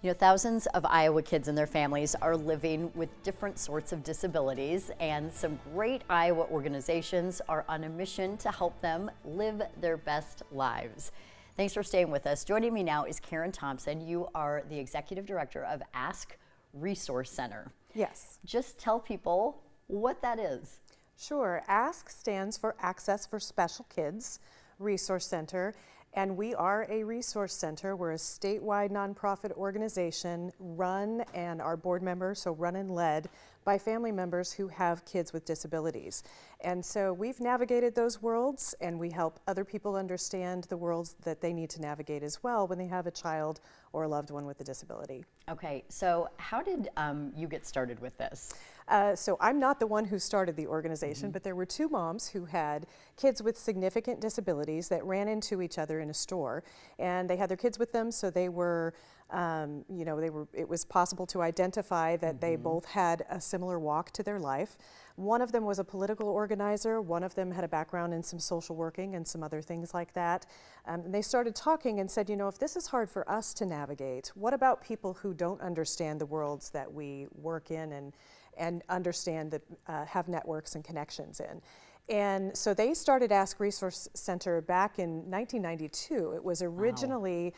You know, thousands of Iowa kids and their families are living with different sorts of disabilities, and some great Iowa organizations are on a mission to help them live their best lives. Thanks for staying with us. Joining me now is Karen Thompson. You are the Executive Director of Ask Resource Center. Yes. Just tell people what that is. Sure. ASK stands for Access for Special Kids Resource Center, and we are a resource center. We're a statewide nonprofit organization run, and our board members, so run and led by family members who have kids with disabilities. And so we've navigated those worlds, and we help other people understand the worlds that they need to navigate as well when they have a child or a loved one with a disability. Okay, so how did you get started with this? So I'm not the one who started the organization, but there were two moms who had kids with significant disabilities that ran into each other in a store, and they had their kids with them, so they were, it was possible to identify that they both had a similar walk to their life. One of them was a political organizer, one of them had a background in some social working and some other things like that. And they started talking and said, you know, if this is hard for us to navigate, what about people who don't understand the worlds that we work in and understand that have networks and connections in? And so they started Ask Resource Center back in 1992. It was originally,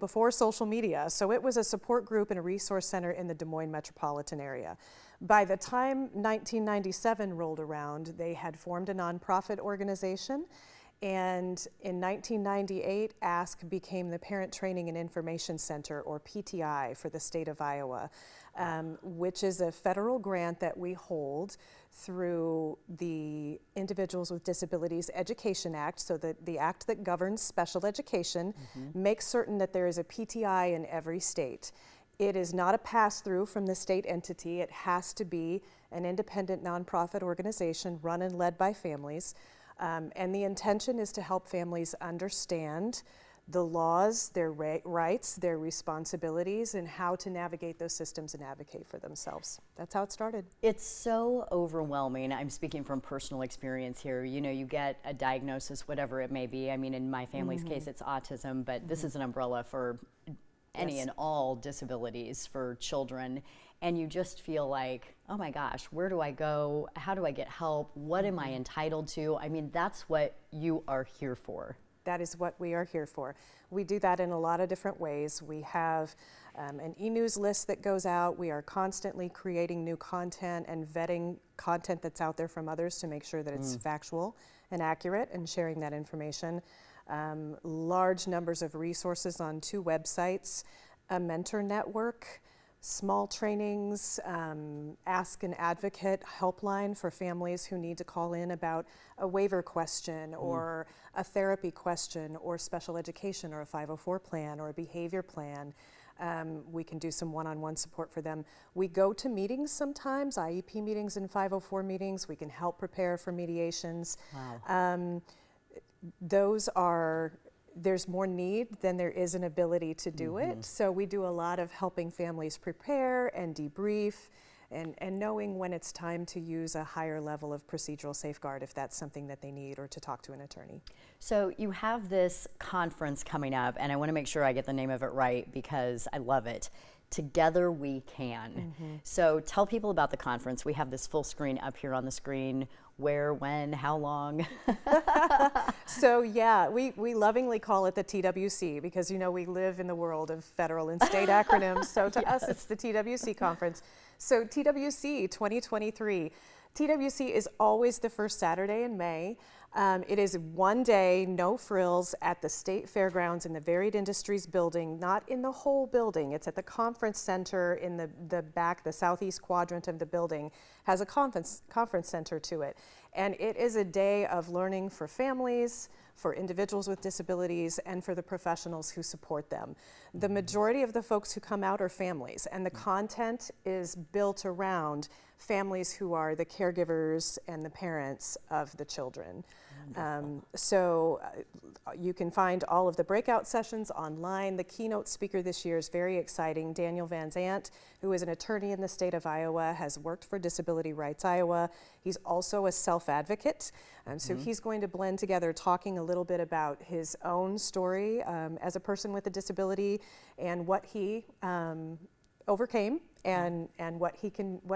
before social media. So it was a support group and a resource center in the Des Moines metropolitan area. By the time 1997 rolled around, they had formed a nonprofit organization. And in 1998, ASK became the Parent Training and Information Center, or PTI, for the state of Iowa, which is a federal grant that we hold through the Individuals with Disabilities Education Act. So the act that governs special education makes certain that there is a PTI in every state. It is not a pass-through from the state entity. It has to be an independent nonprofit organization run and led by families. And the intention is to help families understand the laws, their rights, their responsibilities, and how to navigate those systems and advocate for themselves. That's how it started. It's so overwhelming. I'm speaking from personal experience here. You know, you get a diagnosis, whatever it may be. I mean, in my family's case, it's autism, but this is an umbrella for any and all disabilities for children. And you just feel like, oh my gosh, where do I go? How do I get help? What am I entitled to? I mean, that's what you are here for. That is what we are here for. We do that in a lot of different ways. We have an e-news list that goes out. We are constantly creating new content and vetting content that's out there from others to make sure that it's factual and accurate, and sharing that information. Large numbers of resources on 2 websites, a mentor network, small trainings, Ask an Advocate helpline for families who need to call in about a waiver question or a therapy question or special education or a 504 plan or a behavior plan. We can do some one-on-one support for them. We go to meetings sometimes, IEP meetings and 504 meetings. We can help prepare for mediations. Wow. There's more need than there is an ability to do it. So we do a lot of helping families prepare and debrief and knowing when it's time to use a higher level of procedural safeguard if that's something that they need, or to talk to an attorney. So you have this conference coming up, and I want to make sure I get the name of it right because I love it. Together We Can. So tell people about the conference. We have this full screen up here on the screen. Where, when, how long? So yeah, we lovingly call it the TWC because, you know, we live in the world of federal and state acronyms. So to us, it's the TWC conference. So TWC 2023. TWC is always the first Saturday in May. It is one day, no frills, at the State Fairgrounds in the Varied Industries building, not in the whole building. It's at the conference center in the back, the southeast quadrant of the building, has a conference center to it. And it is a day of learning for families, for individuals with disabilities, and for the professionals who support them. The majority of the folks who come out are families, and the content is built around families who are the caregivers and the parents of the children. You can find all of the breakout sessions online. The keynote speaker this year is very exciting. Daniel Van Zant, who is an attorney in the state of Iowa, has worked for Disability Rights Iowa. He's also a self-advocate. So he's going to blend together talking a little bit about his own story as a person with a disability and what he overcame and what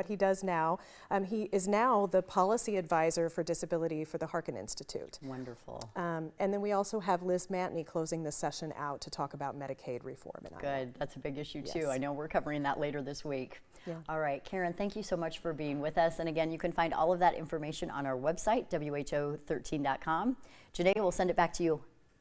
he does now. He is now the policy advisor for disability for the Harkin Institute. Wonderful. And then we also have Liz Mantney closing the session out to talk about Medicaid reform in Iowa. Good. That's a big issue too. Yes. I know we're covering that later this week. Yeah. All right, Karen, thank you so much for being with us. And again, you can find all of that information on our website, who13.com. Janae, we'll send it back to you.